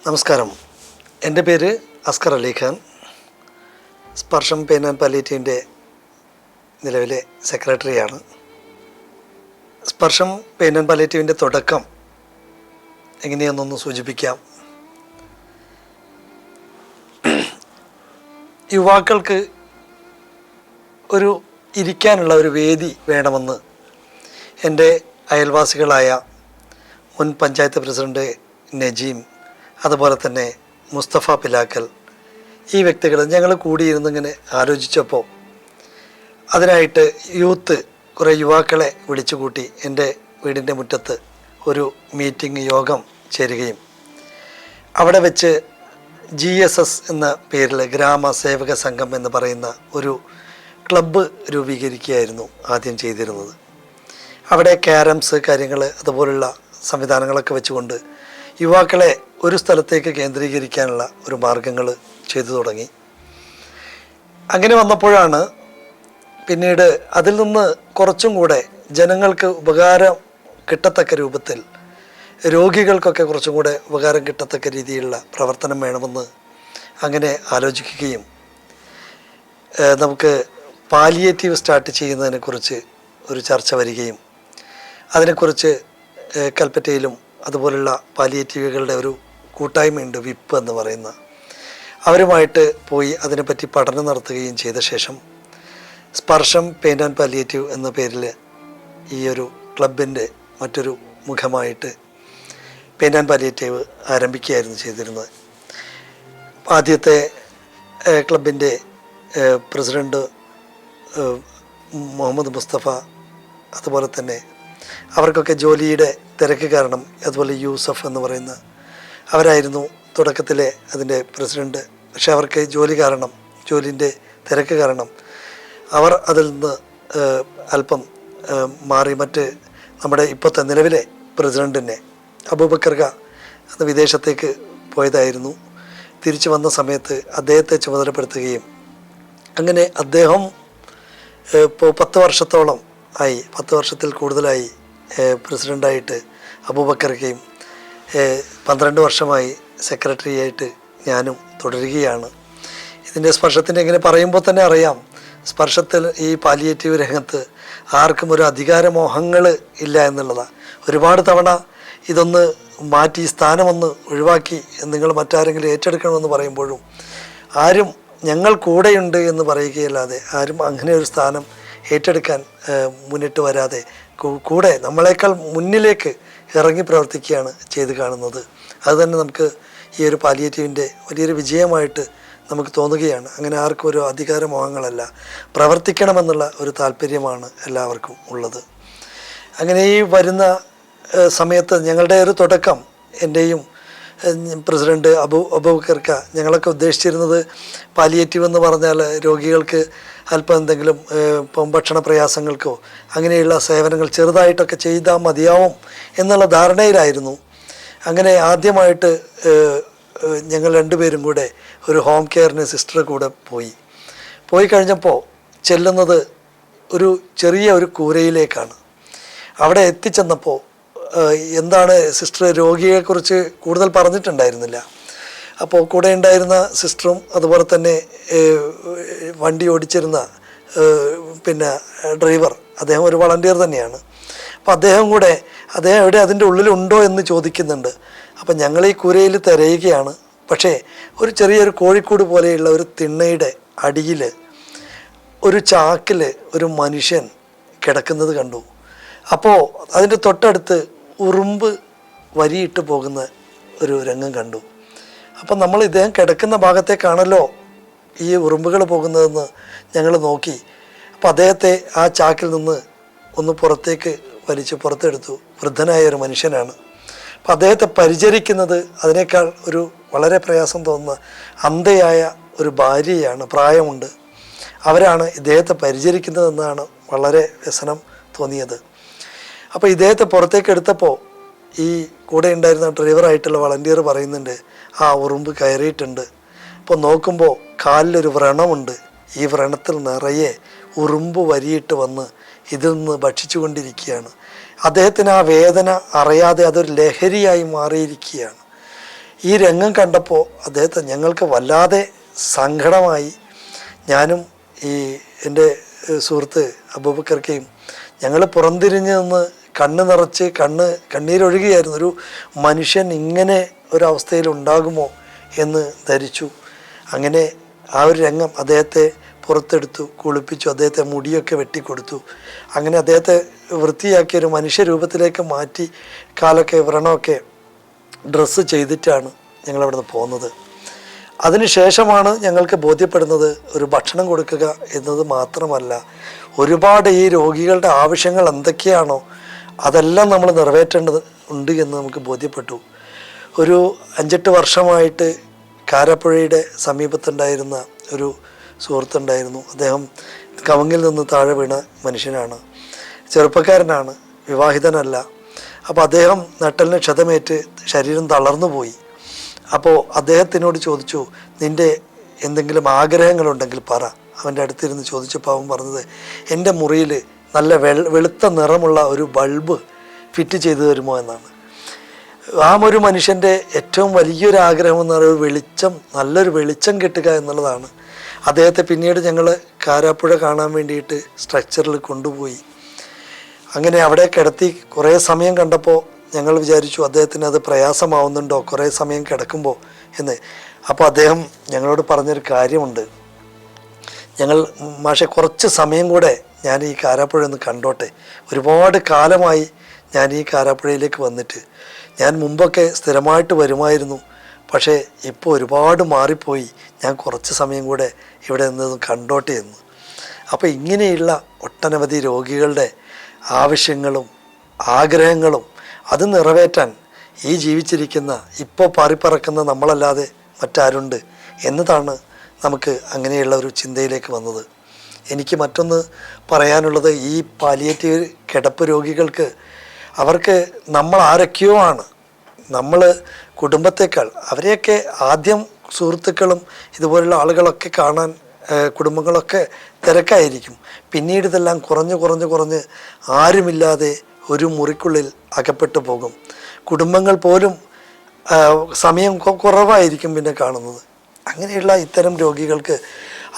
നമസ്കാരം. എൻ്റെ പേര് അസ്കർ അലി ഖാൻ. സ്പർശം പെയിൻ ആൻഡ് പാലിയേറ്റീവിൻ്റെ നിലവിലെ സെക്രട്ടറിയാണ്. സ്പർശം പെയിൻ ആൻഡ് പാലിയേറ്റീവിൻ്റെ തുടക്കം എങ്ങനെയാണെന്നൊന്ന് സൂചിപ്പിക്കാം. യുവാക്കൾക്ക് ഒരു ഇരിക്കാനുള്ള ഒരു വേദി വേണമെന്ന് എൻ്റെ അയൽവാസികളായ മുൻ പഞ്ചായത്ത് പ്രസിഡന്റ് നജീം, അതുപോലെ തന്നെ മുസ്തഫ പിലാക്കൽ, ഈ വ്യക്തികൾ ഞങ്ങൾ കൂടിയിരുന്നിങ്ങനെ ആലോചിച്ചപ്പോൾ അതിനായിട്ട് യൂത്ത് കുറേ യുവാക്കളെ വിളിച്ചുകൂട്ടി എൻ്റെ വീടിൻ്റെ മുറ്റത്ത് ഒരു മീറ്റിംഗ് യോഗം ചേരുകയും അവിടെ വെച്ച് GSS എന്ന പേരിൽ ഗ്രാമസേവക സംഘം എന്ന് പറയുന്ന ഒരു ക്ലബ്ബ് രൂപീകരിക്കുകയായിരുന്നു ആദ്യം ചെയ്തിരുന്നത്. അവിടെ ക്യാരംസ് കാര്യങ്ങൾ അതുപോലുള്ള സംവിധാനങ്ങളൊക്കെ വെച്ചുകൊണ്ട് യുവാക്കളെ ഒരു സ്ഥലത്തേക്ക് കേന്ദ്രീകരിക്കാനുള്ള ഒരു മാർഗങ്ങൾ ചെയ്തു തുടങ്ങി. അങ്ങനെ വന്നപ്പോഴാണ് പിന്നീട് അതിൽ നിന്ന് കുറച്ചും കൂടെ ജനങ്ങൾക്ക് ഉപകാരം കിട്ടത്തക്ക രൂപത്തിൽ, രോഗികൾക്കൊക്കെ കുറച്ചും കൂടെ ഉപകാരം കിട്ടത്തക്ക രീതിയിലുള്ള പ്രവർത്തനം വേണമെന്ന് അങ്ങനെ ആലോചിക്കുകയും നമുക്ക് പാലിയേറ്റീവ് സ്റ്റാർട്ട് ചെയ്യുന്നതിനെക്കുറിച്ച് ഒരു ചർച്ച വരികയും അതിനെക്കുറിച്ച് കൽപ്പറ്റയിലും അതുപോലുള്ള പാലിയേറ്റീവുകളുടെ ഒരു കൂട്ടായ്മയുണ്ട്, വിപ്പ് എന്ന് പറയുന്ന, അവരുമായിട്ട് പോയി അതിനെപ്പറ്റി പഠനം നടത്തുകയും ചെയ്ത ശേഷം സ്പർശം പെയിൻ ആൻഡ് പാലിയേറ്റീവ് എന്ന പേരിൽ ഈ ഒരു ക്ലബിൻ്റെ മറ്റൊരു മുഖമായിട്ട് പെയിൻ ആൻഡ് പാലിയേറ്റീവ് ആരംഭിക്കുകയായിരുന്നു ചെയ്തിരുന്നത്. ആദ്യത്തെ ക്ലബിൻ്റെ പ്രസിഡൻറ്റ് മുഹമ്മദ് മുസ്തഫ, അതുപോലെ തന്നെ അവർക്കൊക്കെ ജോലിയുടെ തിരക്ക് കാരണം, അതുപോലെ യൂസഫ് എന്ന് പറയുന്ന അവരായിരുന്നു തുടക്കത്തിലെ അതിൻ്റെ പ്രസിഡൻറ്റ്. പക്ഷെ അവർക്ക് ജോലിൻ്റെ തിരക്ക് കാരണം അവർ അതിൽ നിന്ന് അല്പം മാറി മറ്റ് നമ്മുടെ ഇപ്പോഴത്തെ നിലവിലെ പ്രസിഡൻറ്റിനെ അബൂബക്കർ അന്ന് വിദേശത്തേക്ക് പോയതായിരുന്നു. തിരിച്ചു വന്ന സമയത്ത് അദ്ദേഹത്തെ ചുമതലപ്പെടുത്തുകയും അങ്ങനെ അദ്ദേഹം ഇപ്പോൾ 10 വർഷത്തോളം ആയി, 10 വർഷത്തിൽ കൂടുതലായി പ്രസിഡൻ്റായിട്ട് അബൂബക്കർക്കയും 12 വർഷമായി സെക്രട്ടറിയായിട്ട് ഞാനും തുടരുകയാണ്. ഇതിൻ്റെ സ്പർശത്തിൻ്റെ ഇങ്ങനെ പറയുമ്പോൾ തന്നെ അറിയാം, സ്പർശത്തിൽ ഈ പാലിയേറ്റീവ് രംഗത്ത് ആർക്കും ഒരു അധികാരമോഹങ്ങൾ ഇല്ല എന്നുള്ളതാണ്. ഒരുപാട് തവണ ഇതൊന്ന് മാറ്റി സ്ഥാനമൊന്ന് ഒഴിവാക്കി നിങ്ങൾ മറ്റാരെങ്കിലും ഏറ്റെടുക്കണമെന്ന് പറയുമ്പോഴും ആരും ഞങ്ങൾ കൂടെയുണ്ട് എന്ന് പറയുകയല്ലാതെ ആരും അങ്ങനെ ഒരു സ്ഥാനം ഏറ്റെടുക്കാൻ മുന്നിട്ട് വരാതെ കൂടെ നമ്മളെക്കാൾ മുന്നിലേക്ക് ഇറങ്ങി പ്രവർത്തിക്കുകയാണ് ചെയ്ത് കാണുന്നത്. അതുതന്നെ നമുക്ക് ഈ ഒരു പാലിയേറ്റീവിൻ്റെ വലിയൊരു വിജയമായിട്ട് നമുക്ക് തോന്നുകയാണ്. അങ്ങനെ ആർക്കും ഒരു അധികാരമോഹങ്ങളല്ല, പ്രവർത്തിക്കണമെന്നുള്ള ഒരു താല്പര്യമാണ് എല്ലാവർക്കും ഉള്ളത്. അങ്ങനെ ഈ വരുന്ന സമയത്ത് ഞങ്ങളുടെ ഒരു തുടക്കം, എൻ്റെയും പ്രസിഡൻറ്റ് അബൂബക്കർക്ക, ഞങ്ങളൊക്കെ ഉദ്ദേശിച്ചിരുന്നത് പാലിയേറ്റീവ് എന്ന് പറഞ്ഞാൽ രോഗികൾക്ക് അല്പം എന്തെങ്കിലും ഇപ്പം ഭക്ഷണ പ്രയാസങ്ങൾക്കോ അങ്ങനെയുള്ള സേവനങ്ങൾ ചെറുതായിട്ടൊക്കെ ചെയ്താൽ മതിയാവും എന്നുള്ള ധാരണയിലായിരുന്നു. അങ്ങനെ ആദ്യമായിട്ട് ഞങ്ങൾ രണ്ടുപേരും കൂടെ ഒരു ഹോം കെയറിന് സിസ്റ്റർ കൂടെ പോയി കഴിഞ്ഞപ്പോൾ ചെല്ലുന്നത് ഒരു ചെറിയ ഒരു കൂരയിലേക്കാണ്. അവിടെ എത്തിച്ചെന്നപ്പോൾ എന്താണ് സിസ്റ്റർ രോഗിയെക്കുറിച്ച് കൂടുതൽ പറഞ്ഞിട്ടുണ്ടായിരുന്നില്ല. അപ്പോൾ കൂടെ ഉണ്ടായിരുന്ന സിസ്റ്ററും അതുപോലെ തന്നെ വണ്ടി ഓടിച്ചിരുന്ന പിന്നെ ഡ്രൈവർ, അദ്ദേഹം ഒരു വളണ്ടിയർ തന്നെയാണ്. അപ്പോൾ അദ്ദേഹം എവിടെ അതിൻ്റെ ഉള്ളിലുണ്ടോ എന്ന് ചോദിക്കുന്നുണ്ട്. അപ്പം ഞങ്ങൾ ഈ കൂരയിൽ തിരയുകയാണ്. പക്ഷേ ഒരു ചെറിയൊരു കോഴിക്കോട് പോലെയുള്ള ഒരു തിണ്ണയുടെ അടിയിൽ ഒരു ചാക്കിൽ ഒരു മനുഷ്യൻ കിടക്കുന്നത് കണ്ടു. അപ്പോൾ അതിൻ്റെ തൊട്ടടുത്ത് ഉറുമ്പ് വരിയിട്ട് പോകുന്ന ഒരു രംഗം കണ്ടു. അപ്പം നമ്മൾ ഇദ്ദേഹം കിടക്കുന്ന ഭാഗത്തേക്കാണല്ലോ ഈ ഉറുമ്പുകൾ പോകുന്നതെന്ന് ഞങ്ങൾ നോക്കി. അപ്പോൾ അദ്ദേഹത്തെ ആ ചാക്കിൽ നിന്ന് ഒന്ന് പുറത്തേക്ക് വലിച്ച് പുറത്തെടുത്തു. വൃദ്ധനായ ഒരു മനുഷ്യനാണ്. അപ്പം അദ്ദേഹത്തെ പരിചരിക്കുന്നത് അതിനേക്കാൾ ഒരു വളരെ പ്രയാസം തോന്നുന്ന അന്ധയായ ഒരു ഭാര്യയാണ്, പ്രായമുണ്ട്, അവരാണ് ഇദ്ദേഹത്തെ പരിചരിക്കുന്നതെന്നാണ് വളരെ വ്യസനം തോന്നിയത്. അപ്പോൾ ഇദ്ദേഹത്തെ പുറത്തേക്ക് എടുത്തപ്പോൾ ഈ കൂടെ ഉണ്ടായിരുന്ന ഡ്രൈവറായിട്ടുള്ള വളണ്ടിയർ പറയുന്നുണ്ട്, ആ ഉറുമ്പ് കയറിയിട്ടുണ്ട്. അപ്പോൾ നോക്കുമ്പോൾ കാലിലൊരു വ്രണമുണ്ട്. ഈ വ്രണത്തിൽ നിറയെ ഉറുമ്പ് വരിയിട്ട് വന്ന് ഇതിൽ നിന്ന് ഭക്ഷിച്ചു കൊണ്ടിരിക്കുകയാണ്. അദ്ദേഹത്തിന് ആ വേദന അറിയാതെ അതൊരു ലഹരിയായി മാറിയിരിക്കുകയാണ്. ഈ രംഗം കണ്ടപ്പോൾ അദ്ദേഹത്തെ ഞങ്ങൾക്ക് വല്ലാതെ സങ്കടമായി. ഞാനും ഈ എൻ്റെ സുഹൃത്ത് അബൂബക്കർക്കയും ഞങ്ങൾ പുറംതിരിഞ്ഞ് നിന്ന് കണ്ണ് നിറച്ച് കണ്ണീരൊഴുകിയായിരുന്നു. ഒരു മനുഷ്യൻ ഇങ്ങനെ ഒരവസ്ഥയിൽ ഉണ്ടാകുമോ എന്ന് ധരിച്ചു. അങ്ങനെ ആ ഒരു രംഗം അദ്ദേഹത്തെ പുറത്തെടുത്തു, കുളിപ്പിച്ചു, അദ്ദേഹത്തെ മുടിയൊക്കെ വെട്ടിക്കൊടുത്തു. അങ്ങനെ അദ്ദേഹത്തെ വൃത്തിയാക്കി ഒരു മനുഷ്യരൂപത്തിലേക്ക് മാറ്റി കാലൊക്കെ വ്രണമൊക്കെ ഡ്രസ്സ് ചെയ്തിട്ടാണ് ഞങ്ങളവിടെ നിന്ന് പോകുന്നത്. അതിനുശേഷമാണ് ഞങ്ങൾക്ക് ബോധ്യപ്പെടുന്നത് ഒരു ഭക്ഷണം കൊടുക്കുക എന്നത് മാത്രമല്ല, ഒരുപാട് ഈ രോഗികളുടെ ആവശ്യങ്ങൾ എന്തൊക്കെയാണോ അതെല്ലാം നമ്മൾ നിറവേറ്റേണ്ടത് ഉണ്ട് എന്ന് നമുക്ക് ബോധ്യപ്പെട്ടു. ഒരു 5-8 വർഷമായിട്ട് കാരാപ്പുഴയുടെ സമീപത്തുണ്ടായിരുന്ന ഒരു സുഹൃത്തുണ്ടായിരുന്നു. അദ്ദേഹം കവുങ്ങിൽ നിന്ന് താഴെ വീണ മനുഷ്യനാണ്, ചെറുപ്പക്കാരനാണ്, വിവാഹിതനല്ല. അപ്പോൾ അദ്ദേഹം നട്ടലിന് ക്ഷതമേറ്റ് ശരീരം തളർന്നു പോയി. അപ്പോൾ അദ്ദേഹത്തിനോട് ചോദിച്ചു, നിൻ്റെ എന്തെങ്കിലും ആഗ്രഹങ്ങളുണ്ടെങ്കിൽ പറ. അവൻ്റെ അടുത്തിരുന്ന് ചോദിച്ചപ്പോൾ അവൻ പറഞ്ഞത്, എൻ്റെ മുറിയിൽ നല്ല വെളുത്ത നിറമുള്ള ഒരു ബൾബ് ഫിറ്റ് ചെയ്തു തരുമോ എന്നാണ്. ആ ഒരു മനുഷ്യൻ്റെ ഏറ്റവും വലിയൊരു ആഗ്രഹം എന്ന് പറയുന്നത് വെളിച്ചം, നല്ലൊരു വെളിച്ചം കിട്ടുക എന്നുള്ളതാണ്. അദ്ദേഹത്തെ പിന്നീട് ഞങ്ങൾ കാരാപ്പുഴ കാണാൻ വേണ്ടിയിട്ട് സ്ട്രക്ചറിൽ കൊണ്ടുപോയി. അങ്ങനെ അവിടെ കിടത്തി കുറേ സമയം കണ്ടപ്പോൾ ഞങ്ങൾ വിചാരിച്ചു അദ്ദേഹത്തിന് അത് പ്രയാസമാവുന്നുണ്ടോ കുറേ സമയം കിടക്കുമ്പോൾ എന്ന്. അപ്പോൾ അദ്ദേഹം ഞങ്ങളോട് പറഞ്ഞൊരു കാര്യമുണ്ട്, മാഷെ കുറച്ച് സമയം കൂടെ ഞാൻ ഈ കാരാപ്പുഴ ഒന്ന് കണ്ടോട്ടെ. ഒരുപാട് കാലമായി ഞാൻ ഈ കാരാപ്പുഴയിലേക്ക് വന്നിട്ട്. ഞാൻ മുമ്പൊക്കെ സ്ഥിരമായിട്ട് വരുമായിരുന്നു, പക്ഷേ ഇപ്പോൾ ഒരുപാട് മാറിപ്പോയി. ഞാൻ കുറച്ച് സമയം കൂടെ ഇവിടെ നിന്ന് കണ്ടോട്ടെ എന്ന്. അപ്പോൾ ഇങ്ങനെയുള്ള ഒട്ടനവധി രോഗികളുടെ ആവശ്യങ്ങളും ആഗ്രഹങ്ങളും അത് നിറവേറ്റാൻ ഈ ജീവിച്ചിരിക്കുന്ന ഇപ്പോൾ പാറിപ്പറക്കുന്ന നമ്മളല്ലാതെ മറ്റാരുണ്ട് എന്നതാണ് നമുക്ക് അങ്ങനെയുള്ള ഒരു ചിന്തയിലേക്ക് വന്നത്. എനിക്ക് മറ്റൊന്ന് പറയാനുള്ളത്, ഈ പാലിയേറ്റീവ് കിടപ്പ് രോഗികൾക്ക് അവർക്ക് നമ്മൾ ആരൊക്കെയോ ആണ്. നമ്മൾ കുടുംബത്തേക്കാൾ അവരെയൊക്കെ ആദ്യം സുഹൃത്തുക്കളും ഇതുപോലുള്ള ആളുകളൊക്കെ കാണാൻ കുടുംബങ്ങളൊക്കെ തിരക്കായിരിക്കും. പിന്നീട് ഇതെല്ലാം കുറഞ്ഞ് ആരുമില്ലാതെ ഒരു മുറിക്കുള്ളിൽ അകപ്പെട്ടു പോകും. കുടുംബങ്ങൾ പോലും സമയം കുറവായിരിക്കും പിന്നെ കാണുന്നത്. അങ്ങനെയുള്ള ഇത്തരം രോഗികൾക്ക്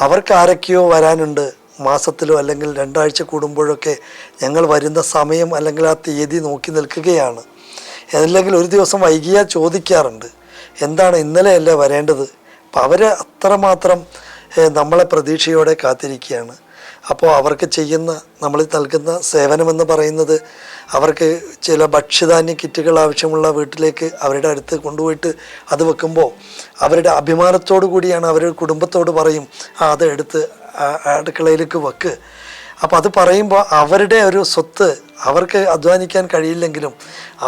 അവർക്ക് ആരൊക്കെയോ വരാനുണ്ട്. മാസത്തിലോ അല്ലെങ്കിൽ 2 ആഴ്ച കൂടുമ്പോഴൊക്കെ ഞങ്ങൾ വരുന്ന സമയം അല്ലെങ്കിൽ ആ തീയതി നോക്കി നിൽക്കുകയാണ്. അല്ലെങ്കിൽ ഒരു ദിവസം വൈകിയാൽ ചോദിക്കാറുണ്ട്, എന്താണ് ഇന്നലെയല്ലേ വരേണ്ടത്. അപ്പം അവർ അത്രമാത്രം നമ്മളെ പ്രതീക്ഷയോടെ കാത്തിരിക്കുകയാണ്. അപ്പോൾ അവർക്ക് നമ്മൾ നൽകുന്ന സേവനമെന്ന് പറയുന്നത്, അവർക്ക് ചില ഭക്ഷ്യധാന്യ കിറ്റുകൾ ആവശ്യമുള്ള വീട്ടിലേക്ക് അവരുടെ അടുത്ത് കൊണ്ടുപോയിട്ട് അത് വെക്കുമ്പോൾ അവരുടെ അഭിമാനത്തോടു കൂടിയാണ് അവർ കുടുംബത്തോട് പറയും, അത് എടുത്ത് അടുക്കളയിലേക്ക് വെക്ക്. അപ്പോൾ അത് പറയുമ്പോൾ അവരുടെ ഒരു സ്വത്ത് അവർക്ക് അധ്വാനിക്കാൻ കഴിയില്ലെങ്കിലും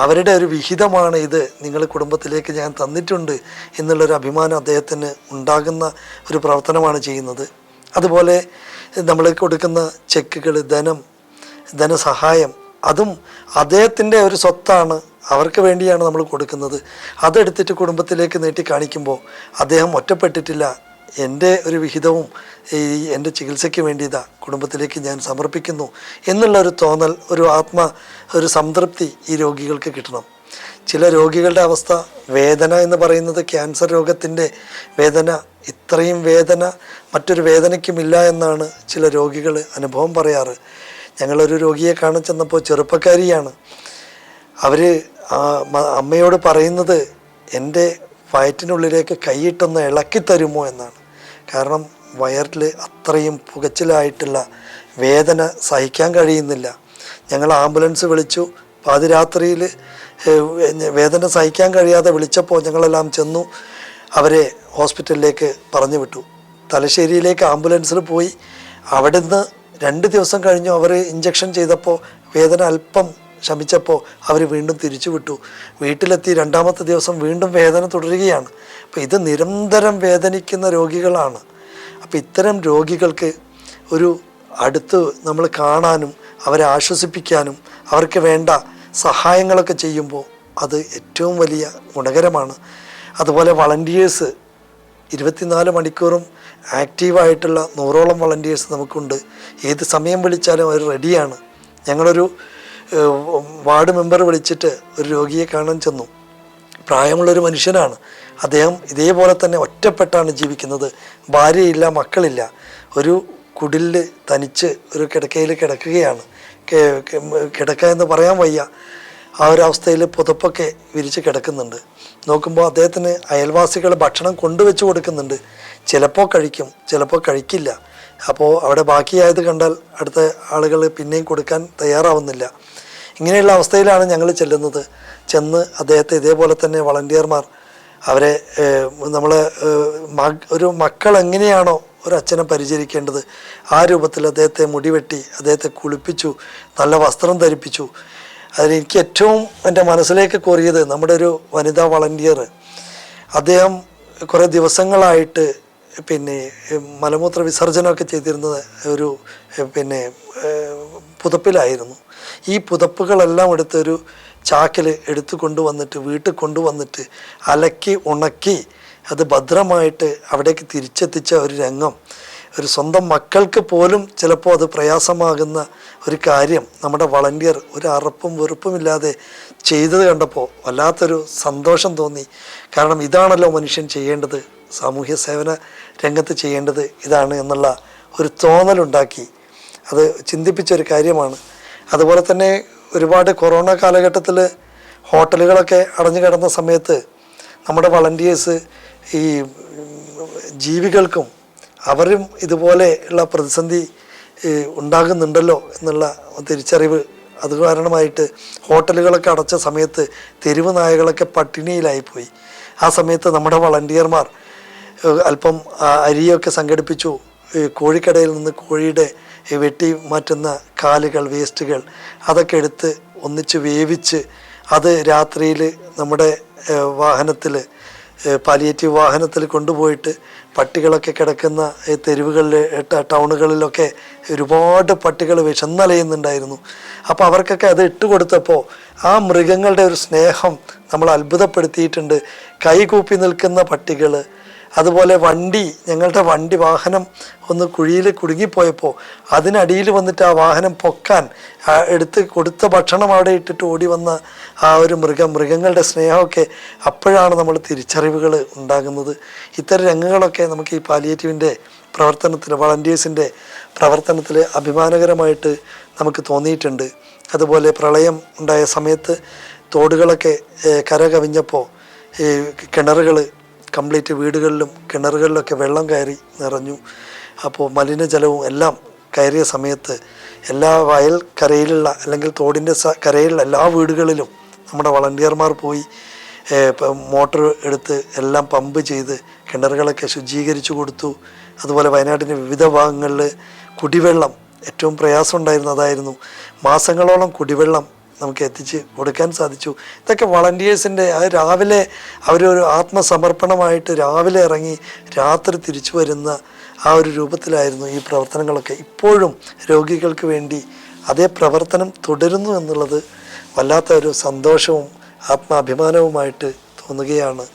അവരുടെ ഒരു വിഹിതമാണ് ഇത്, നിങ്ങൾ കുടുംബത്തിലേക്ക് ഞാൻ തന്നിട്ടുണ്ട് എന്നുള്ളൊരു അഭിമാനം അദ്ദേഹത്തിന് ഉണ്ടാകുന്ന ഒരു പ്രവർത്തനമാണ് ചെയ്യുന്നത്. അതുപോലെ നമ്മൾ കൊടുക്കുന്ന ചെക്കുകൾ, ധനസഹായം, അതും അദ്ദേഹത്തിൻ്റെ ഒരു സ്വത്താണ്, അവർക്ക് വേണ്ടിയാണ് നമ്മൾ കൊടുക്കുന്നത്. അതെടുത്തിട്ട് കുടുംബത്തിലേക്ക് നീട്ടി കാണിക്കുമ്പോൾ അദ്ദേഹം ഒറ്റപ്പെട്ടിട്ടില്ല, എൻ്റെ ഒരു വിഹിതവും എൻ്റെ ചികിത്സയ്ക്ക് വേണ്ടി കുടുംബത്തിലേക്ക് ഞാൻ സമർപ്പിക്കുന്നു എന്നുള്ളൊരു തോന്നൽ, ഒരു സംതൃപ്തി ഈ രോഗികൾക്ക് കിട്ടണം. ചില രോഗികളുടെ അവസ്ഥ, വേദന എന്ന് പറയുന്നത് ക്യാൻസർ രോഗത്തിൻ്റെ വേദന, ഇത്രയും വേദന മറ്റൊരു വേദനയ്ക്കുമില്ല എന്നാണ് ചില രോഗികൾ അനുഭവം പറയാറ്. ഞങ്ങളൊരു രോഗിയെ കാണാൻ ചെന്നപ്പോൾ ചെറുപ്പക്കാരിയാണ്. അവർ അമ്മയോട് പറയുന്നത്, എൻ്റെ വയറ്റിനുള്ളിലേക്ക് കൈയിട്ടൊന്ന് ഇളക്കി തരുമോ എന്നാണ്. കാരണം വയറിൽ അത്രയും പുകച്ചിലായിട്ടുള്ള വേദന സഹിക്കാൻ കഴിയുന്നില്ല. ഞങ്ങൾ ആംബുലൻസ് വിളിച്ചു. പാതിരാത്രിയിൽ വേദന സഹിക്കാൻ കഴിയാതെ വിളിച്ചപ്പോൾ ഞങ്ങളെല്ലാം ചെന്നു അവരെ ഹോസ്പിറ്റലിലേക്ക് പറഞ്ഞു വിട്ടു. തലശ്ശേരിയിലേക്ക് ആംബുലൻസിൽ പോയി. അവിടുന്ന് 2 ദിവസം കഴിഞ്ഞു അവർ ഇഞ്ചക്ഷൻ ചെയ്തപ്പോൾ വേദന അല്പം ശമിച്ചപ്പോൾ അവർ വീണ്ടും തിരിച്ചു വിട്ടു. വീട്ടിലെത്തി 2ാമത്തെ ദിവസം വീണ്ടും വേദന തുടരുകയാണ്. അപ്പോൾ ഇത് നിരന്തരം വേദനിക്കുന്ന രോഗികളാണ്. അപ്പോൾ ഇത്തരം രോഗികൾക്ക് അടുത്ത് നമ്മൾ കാണാനും അവരെ ആശ്വസിപ്പിക്കാനും അവർക്ക് വേണ്ട സഹായങ്ങളൊക്കെ ചെയ്യുമ്പോൾ അത് ഏറ്റവും വലിയ ഗുണകരമാണ്. അതുപോലെ വളണ്ടിയേഴ്സ് 24 മണിക്കൂറും ആക്റ്റീവായിട്ടുള്ള 100ഓളം വളണ്ടിയേഴ്സ് നമുക്കുണ്ട്. ഏത് സമയം വിളിച്ചാലും അവർ റെഡിയാണ്. ഞങ്ങളൊരു വാർഡ് മെമ്പർ വിളിച്ചിട്ട് ഒരു രോഗിയെ കാണാൻ ചെന്നു. പ്രായമുള്ളൊരു മനുഷ്യനാണ്, അദ്ദേഹം ഇതേപോലെ തന്നെ ഒറ്റപ്പെട്ടാണ് ജീവിക്കുന്നത്. ഭാര്യയില്ല, മക്കളില്ല. ഒരു കുടിലിൽ തനിച്ച് ഒരു കിടക്കയിൽ കിടക്കുകയാണ്. കിടക്ക എന്ന് പറയാൻ വയ്യ. ആ ഒരു അവസ്ഥയിൽ പുതപ്പൊക്കെ വിരിച്ച് കിടക്കുന്നുണ്ട്. നോക്കുമ്പോൾ അദ്ദേഹത്തിന് അയൽവാസികൾ ഭക്ഷണം കൊണ്ടുവച്ച് കൊടുക്കുന്നുണ്ട്. ചിലപ്പോൾ കഴിക്കും, ചിലപ്പോൾ കഴിക്കില്ല. അപ്പോൾ അവിടെ ബാക്കിയായത് കണ്ടാൽ അടുത്ത ആളുകൾ പിന്നെയും കൊടുക്കാൻ തയ്യാറാവുന്നില്ല. ഇങ്ങനെയുള്ള അവസ്ഥയിലാണ് ഞങ്ങൾ ചെല്ലുന്നത്. ചെന്ന് അദ്ദേഹത്തെ ഇതേപോലെ തന്നെ വളണ്ടിയർമാർ അവരെ നമ്മളെ ഒരു മക്കൾ എങ്ങനെയാണോ ഒരു അച്ഛനെ പരിചരിക്കേണ്ടത് ആ രൂപത്തിൽ അദ്ദേഹത്തെ മുടിവെട്ടി, അദ്ദേഹത്തെ കുളിപ്പിച്ചു, നല്ല വസ്ത്രം ധരിപ്പിച്ചു. അതിലെനിക്ക് ഏറ്റവും എൻ്റെ മനസ്സിലേക്ക് കോറിയത് നമ്മുടെ ഒരു വനിതാ വളണ്ടിയർ, അദ്ദേഹം കുറേ ദിവസങ്ങളായിട്ട് മലമൂത്ര വിസർജനമൊക്കെ ചെയ്തിരുന്നത് ഒരു പുതപ്പിലായിരുന്നു. ഈ പുതപ്പുകളെല്ലാം എടുത്തൊരു ചാക്കിൽ എടുത്തു കൊണ്ടുവന്നിട്ട് വീട്ടിൽ കൊണ്ടുവന്നിട്ട് അലക്കി ഉണക്കി അത് ഭദ്രമായിട്ട് അവിടേക്ക് തിരിച്ചെത്തിച്ച ഒരു രംഗം, ഒരു സ്വന്തം മക്കൾക്ക് പോലും ചിലപ്പോൾ അത് പ്രയാസമാകുന്ന ഒരു കാര്യം നമ്മുടെ വളണ്ടിയർ ഒരു അറപ്പും വെറുപ്പുമില്ലാതെ ചെയ്തത് കണ്ടപ്പോൾ വല്ലാത്തൊരു സന്തോഷം തോന്നി. കാരണം ഇതാണല്ലോ മനുഷ്യൻ ചെയ്യേണ്ടത്, സാമൂഹ്യ സേവന രംഗത്ത് ചെയ്യേണ്ടത് ഇതാണ് എന്നുള്ള ഒരു തോന്നലുണ്ടാക്കി. അത് ചിന്തിപ്പിച്ചൊരു കാര്യമാണ്. അതുപോലെ തന്നെ ഒരുപാട് കൊറോണ കാലഘട്ടത്തിൽ ഹോട്ടലുകളൊക്കെ അടഞ്ഞു കിടന്ന സമയത്ത് നമ്മുടെ വളണ്ടിയേഴ്സ് ഈ ജീവികൾക്കും അവരും ഇതുപോലെയുള്ള പ്രതിസന്ധി ഉണ്ടാകുന്നുണ്ടല്ലോ എന്നുള്ള തിരിച്ചറിവ് അത് കാരണമായിട്ട് ഹോട്ടലുകളൊക്കെ അടച്ച സമയത്ത് തെരുവ് നായകളൊക്കെ പട്ടിണിയിലായിപ്പോയി. ആ സമയത്ത് നമ്മുടെ വളണ്ടിയർമാർ അല്പം അരിയൊക്കെ സംഘടിപ്പിച്ചു. കോഴിക്കടയിൽ നിന്ന് കോഴിയുടെ വെട്ടി മാറ്റുന്ന കാലുകൾ, വേസ്റ്റുകൾ അതൊക്കെ എടുത്ത് ഒന്നിച്ച് വേവിച്ച് അത് രാത്രിയിൽ നമ്മുടെ വാഹനത്തിൽ, പാലിയേറ്റീവ് വാഹനത്തിൽ കൊണ്ടുപോയിട്ട് പട്ടികളൊക്കെ കിടക്കുന്ന തെരുവുകളിൽ, ടൗണുകളിലൊക്കെ ഒരുപാട് പട്ടികൾ വിശന്നലയുന്നുണ്ടായിരുന്നു. അപ്പോൾ അവർക്കൊക്കെ അത് ഇട്ടുകൊടുത്തപ്പോൾ ആ മൃഗങ്ങളുടെ ഒരു സ്നേഹം നമ്മൾ അത്ഭുതപ്പെടുത്തിയിട്ടുണ്ട്. കൈകൂപ്പി നിൽക്കുന്ന പട്ടികൾ, അതുപോലെ ഞങ്ങളുടെ വാഹനം ഒന്ന് കുഴിയിൽ കുടുങ്ങിപ്പോയപ്പോൾ അതിനടിയിൽ വന്നിട്ട് ആ വാഹനം പൊക്കാൻ എടുത്ത് കൊടുത്ത ഭക്ഷണം അവിടെ ഇട്ടിട്ട് ഓടി വന്ന ആ ഒരു മൃഗങ്ങളുടെ സ്നേഹമൊക്കെ അപ്പോഴാണ് നമ്മൾ തിരിച്ചറിവുകൾ ഉണ്ടാകുന്നത്. ഇത്തരം രംഗങ്ങളൊക്കെ നമുക്ക് ഈ പാലിയേറ്റീവിൻ്റെ പ്രവർത്തനത്തിൽ, വളണ്ടിയേഴ്സിൻ്റെ പ്രവർത്തനത്തിൽ അഭിമാനകരമായിട്ട് നമുക്ക് തോന്നിയിട്ടുണ്ട്. അതുപോലെ പ്രളയം ഉണ്ടായ സമയത്ത് തോടുകളൊക്കെ കര കവിഞ്ഞപ്പോൾ ഈ കിണറുകൾ കംപ്ലീറ്റ് വീടുകളിലും കിണറുകളിലൊക്കെ വെള്ളം കയറി നിറഞ്ഞു. അപ്പോൾ മലിനജലവും എല്ലാം കയറിയ സമയത്ത് എല്ലാ വയൽ കരയിലുള്ള അല്ലെങ്കിൽ തോടിൻ്റെ കരയിലുള്ള എല്ലാ വീടുകളിലും നമ്മുടെ വളണ്ടിയർമാർ പോയി മോട്ടർ എടുത്ത് എല്ലാം പമ്പ് ചെയ്ത് കിണറുകളൊക്കെ ശുചീകരിച്ചു കൊടുത്തു. അതുപോലെ വയനാട്ടിൻ്റെ വിവിധ ഭാഗങ്ങളിൽ കുടിവെള്ളം ഏറ്റവും പ്രയാസം ഉണ്ടായിരുന്നതായിരുന്നു. മാസങ്ങളോളം കുടിവെള്ളം നമുക്ക് എത്തിച്ച് കൊടുക്കാൻ സാധിച്ചു. ഇതൊക്കെ വളണ്ടിയേഴ്സിൻ്റെ രാവിലെ അവരൊരു ആത്മസമർപ്പണമായിട്ട് രാവിലെ ഇറങ്ങി രാത്രി തിരിച്ചു വരുന്ന ആ ഒരു രൂപത്തിലായിരുന്നു ഈ പ്രവർത്തനങ്ങളൊക്കെ. ഇപ്പോഴും രോഗികൾക്ക് വേണ്ടി അതേ പ്രവർത്തനം തുടരുന്നു എന്നുള്ളത് വല്ലാത്ത ഒരു സന്തോഷവും ആത്മാഭിമാനവുമായിട്ട് തോന്നുകയാണ്.